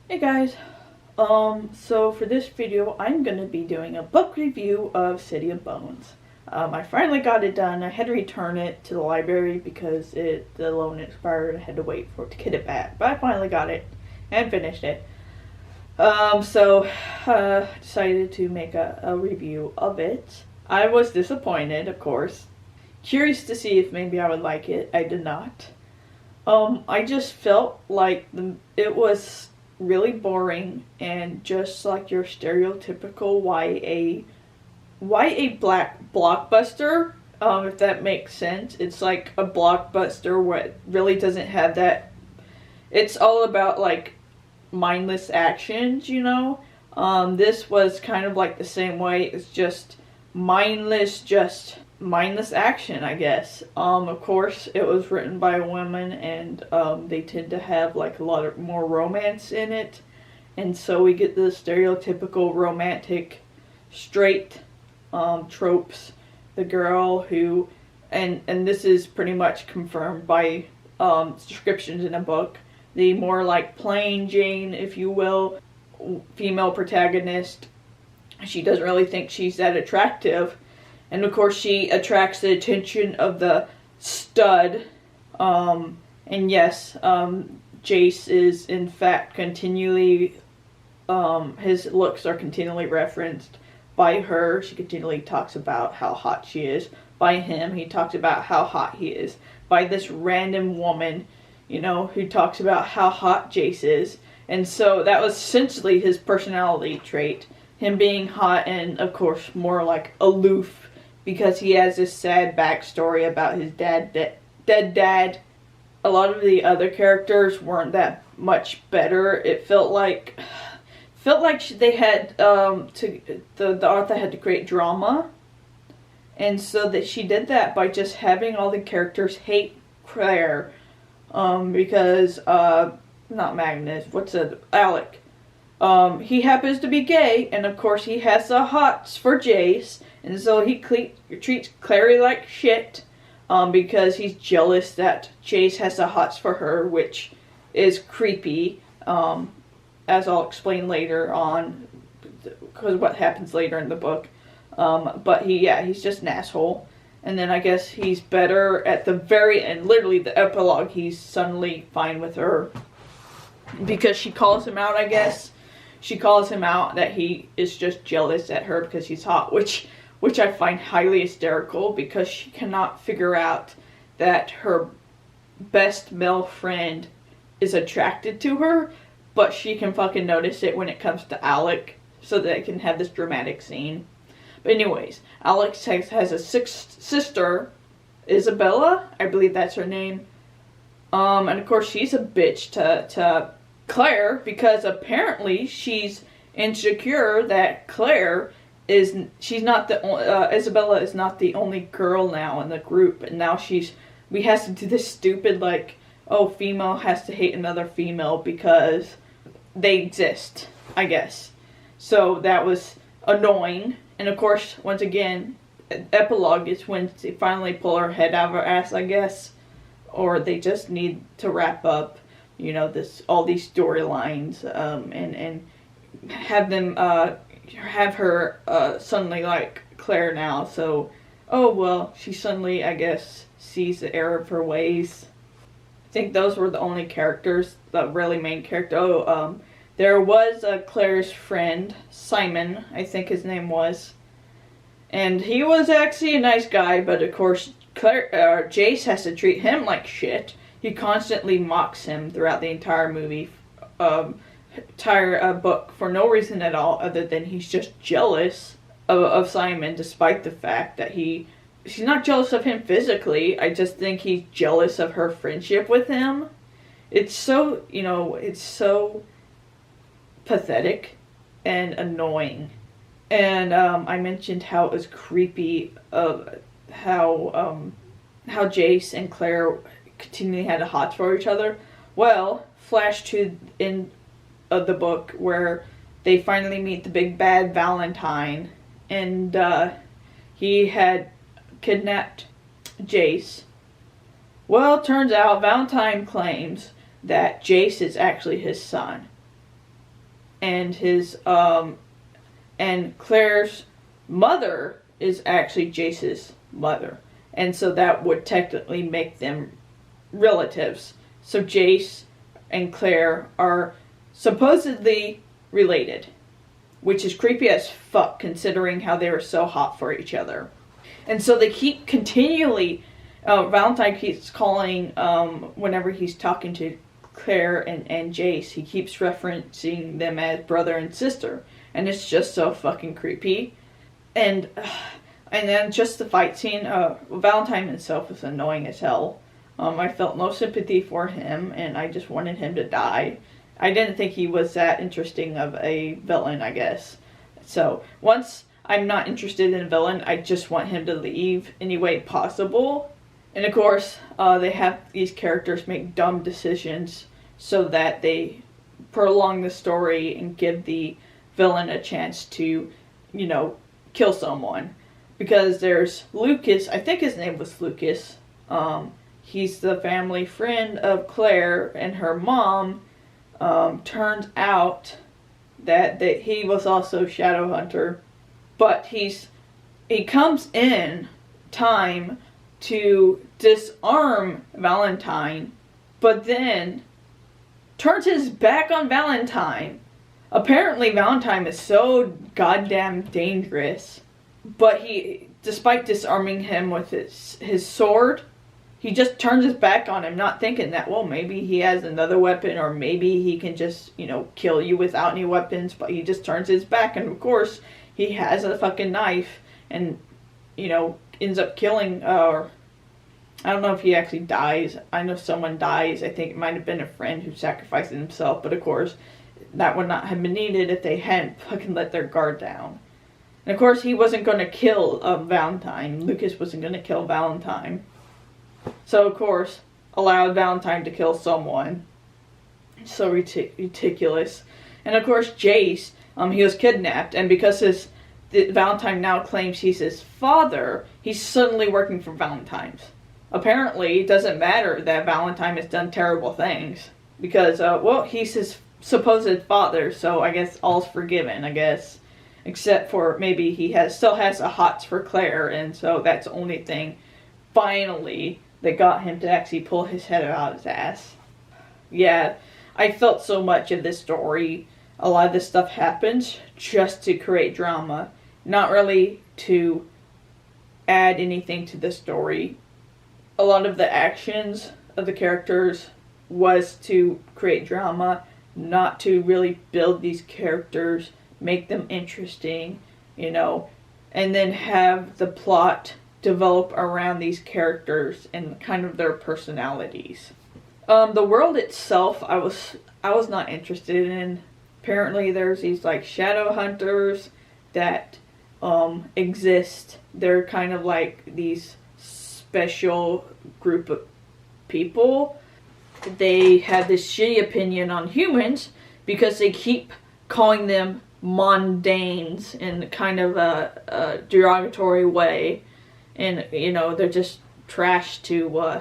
Hey guys, so for this video I'm going to be doing a book review of City of Bones. I finally got it done. I had to return it to the library because the loan expired. I had to wait for it to get it back, but I finally got it and finished it. Decided to make a review of it. I was disappointed, of course. Curious to see if maybe I would like it. I did not. I just felt like it was really boring and just like your stereotypical YA black blockbuster. If that makes sense. It's like a blockbuster where it really doesn't have that. It's all about like mindless actions, you know. This was kind of like the same way. It's just mindless action, I guess. Of course, it was written by women, and they tend to have like a lot more romance in it, and so we get the stereotypical romantic, straight tropes. The girl who, and this is pretty much confirmed by descriptions in a book. The more like plain Jane, if you will, female protagonist. She doesn't really think she's that attractive. And of course she attracts the attention of the stud. And yes, Jace is in fact continually, his looks are continually referenced by her. She continually talks about how hot she is. By him, he talks about how hot he is. By this random woman, you know, who talks about how hot Jace is. And so that was essentially his personality trait. Him being hot and, of course, more like aloof, because he has this sad backstory about his dead dad. A lot of the other characters weren't that much better. It felt like they had the author had to create drama, and so that she did that by just having all the characters hate Claire, because not Magnus, Alec. He happens to be gay, and of course he has the hots for Jace, and so he treats Clary like shit, because he's jealous that Jace has the hots for her, which is creepy, as I'll explain later on, because what happens later in the book. But he's just an asshole. And then I guess he's better at the very end, literally the epilogue, he's suddenly fine with her. Because she calls him out, I guess. She calls him out that he is just jealous at her because he's hot, which I find highly hysterical, because she cannot figure out that her best male friend is attracted to her, but she can fucking notice it when it comes to Alec, so that they can have this dramatic scene. But anyways, Alex has a sister, Isabella, I believe that's her name. And of course she's a bitch to Claire, because apparently she's insecure that Isabella is not the only girl now in the group, and now we has to do this stupid like, oh, female has to hate another female because they exist, I guess. So that was annoying. And of course, once again, epilogue is when they finally pull her head out of her ass, I guess. Or they just need to wrap up, you know, all these storylines, and have them, have her, suddenly like Claire now. So, oh well, she suddenly, I guess, sees the error of her ways. I think those were the only characters, the really main character. Oh, there was Claire's friend, Simon, I think his name was. And he was actually a nice guy, but of course Jace has to treat him like shit. He constantly mocks him throughout the entire movie, entire book, for no reason at all other than he's just jealous of Simon, despite the fact that she's not jealous of him physically. I just think he's jealous of her friendship with him. It's so, you know, it's so pathetic and annoying. And I mentioned how it was creepy of how Jace and Claire continually had a hot for each other. Well, flash to in the book where they finally meet the big bad Valentine, and he had kidnapped Jace. Well, turns out Valentine claims that Jace is actually his son. and his and Claire's mother is actually Jace's mother. And so that would technically make them relatives. So Jace and Claire are supposedly related, which is creepy as fuck considering how they were so hot for each other. And so they keep continually, Valentine keeps calling, whenever he's talking to Claire and Jace, he keeps referencing them as brother and sister. And it's just so fucking creepy. And then just the fight scene, Valentine himself is annoying as hell. I felt no sympathy for him, and I just wanted him to die. I didn't think he was that interesting of a villain, I guess. So, once I'm not interested in a villain, I just want him to leave any way possible. And of course, they have these characters make dumb decisions so that they prolong the story and give the villain a chance to, kill someone. Because there's Lucas, I think his name was Lucas. He's the family friend of Claire and her mom. Turns out that he was also Shadowhunter. But he comes in time to disarm Valentine, but then turns his back on Valentine. Apparently Valentine is so goddamn dangerous, but despite disarming him with his sword, he just turns his back on him, not thinking that, well, maybe he has another weapon, or maybe he can just, kill you without any weapons, but he just turns his back, and of course, he has a fucking knife, and, ends up killing, I don't know if he actually dies. I know someone dies. I think it might have been a friend who sacrificed himself, but of course, that would not have been needed if they hadn't fucking let their guard down. And of course, he wasn't going to kill Valentine. Lucas wasn't going to kill Valentine. So, of course, allowed Valentine to kill someone. So ridiculous. And of course, Jace, he was kidnapped, and because Valentine now claims he's his father, he's suddenly working for Valentine's. Apparently, it doesn't matter that Valentine has done terrible things. Because, he's his supposed father, so I guess all's forgiven, I guess. Except for maybe he still has a hots for Claire, and so that's the only thing, finally, that got him to actually pull his head out of his ass. Yeah, I felt so much of this story. A lot of this stuff happens just to create drama, not really to add anything to the story. A lot of the actions of the characters was to create drama, not to really build these characters, make them interesting, and then have the plot develop around these characters and kind of their personalities. The world itself, I was not interested in. Apparently there's these shadow hunters that exist. They're kind of like these special group of people. They have this shitty opinion on humans because they keep calling them mundanes in kind of a derogatory way. And, they're just trash to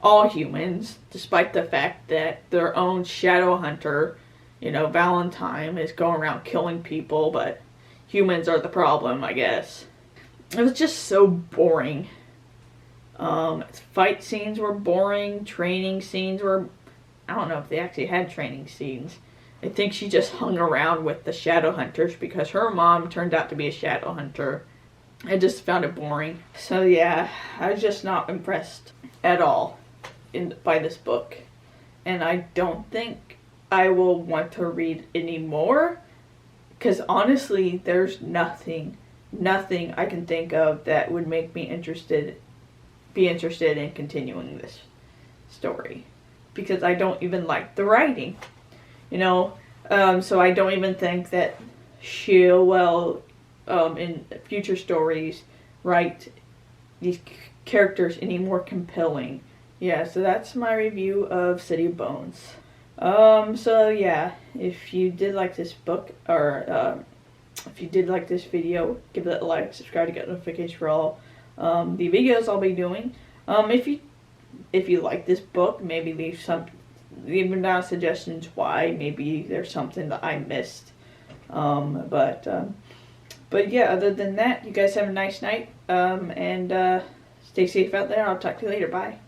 all humans, despite the fact that their own shadow hunter, Valentine, is going around killing people, but humans are the problem, I guess. It was just so boring. Fight scenes were boring, training scenes were, I don't know if they actually had training scenes. I think she just hung around with the shadow hunters because her mom turned out to be a shadow hunter. I just found it boring. So yeah, I was just not impressed at all by this book. And I don't think I will want to read any more. Because honestly, there's nothing I can think of that would make me be interested in continuing this story. Because I don't even like the writing. So I don't even think that she'll, in future stories, write these characters any more compelling. Yeah, so that's my review of City of Bones. So yeah, if you did like this book, or if you did like this video, give it a like, subscribe to get notifications for all the videos I'll be doing. If you like this book, maybe leave leave down suggestions why. Maybe there's something that I missed. But yeah, other than that, you guys have a nice night. And stay safe out there. I'll talk to you later. Bye.